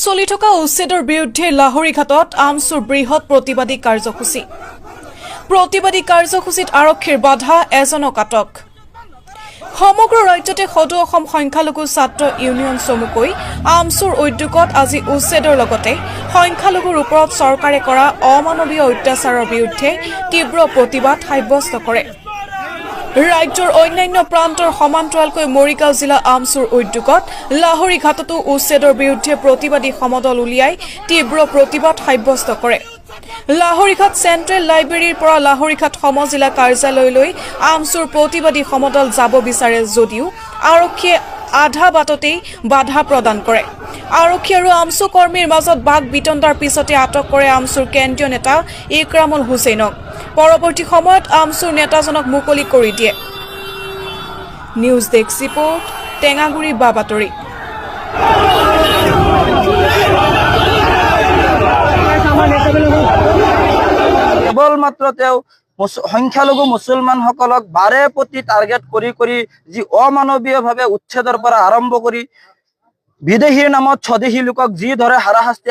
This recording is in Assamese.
চলি থকা উচ্ছেদৰ বিৰুদ্ধে লাহৰীঘাটত আমচুৰ বৃহৎ প্ৰতিবাদী কাৰ্যসূচী। প্ৰতিবাদী কাৰ্যসূচীত আৰক্ষীৰ বাধা, এজনক আটক। সমগ্ৰ ৰাজ্যতে সদৌ অসম সংখ্যালঘু ছাত্ৰ ইউনিয়ন চমুকৈ আমচুৰ উদ্যোগত আজি উচ্ছেদৰ লগতে সংখ্যালঘুৰ ওপৰত চৰকাৰে কৰা অমানৱীয় অত্যাচাৰৰ বিৰুদ্ধে তীব্ৰ প্ৰতিবাদ সাব্যস্ত কৰে। ৰাজ্যৰ অন্যান্য প্ৰান্তৰ সমান্তৰালকৈ মৰিগাঁও জিলা আমচুৰ উদ্যোগত লাহৰীঘাটতো উচ্ছেদৰ বিৰুদ্ধে প্ৰতিবাদী সমদল উলিয়াই তীব্ৰ প্ৰতিবাদ সাব্যস্ত কৰে। লাহৰীঘাট চেণ্ট্ৰেল লাইব্ৰেৰীৰ পৰা লাহৰীঘাট সমজিলা কাৰ্যালয়লৈ আমচুৰ প্ৰতিবাদী সমদল যাব বিচাৰে যদিও আৰক্ষীয়ে আধা বাটতেই বাধা প্ৰদান কৰে। আৰক্ষী আৰু আমচু কৰ্মীৰ মাজত বাক বিতণ্ডাৰ পিছতে আটক কৰে আমচুৰ কেন্দ্ৰীয় নেতা ইকৰামুল হুছেইনক। পৰৱৰ্তী সময়ত আমচুৰ নেতাজনক মুকলি কৰি দিয়ে। নিউজ ডেস্ক ৰিপৰ্ট, টেঙাগুৰি বা বাতৰি। কেৱলমাত্ৰ তেওঁ সংখ্যালঘু মুছলমানসকলক বাৰে প্ৰতি টাৰ্গেট কৰি যি অমানৱীয়ভাৱে উচ্ছেদৰ পৰা আৰম্ভ কৰি বিদেশীৰ নামত স্বদেশী লোকক যি ধৰে হাৰাশাস্তি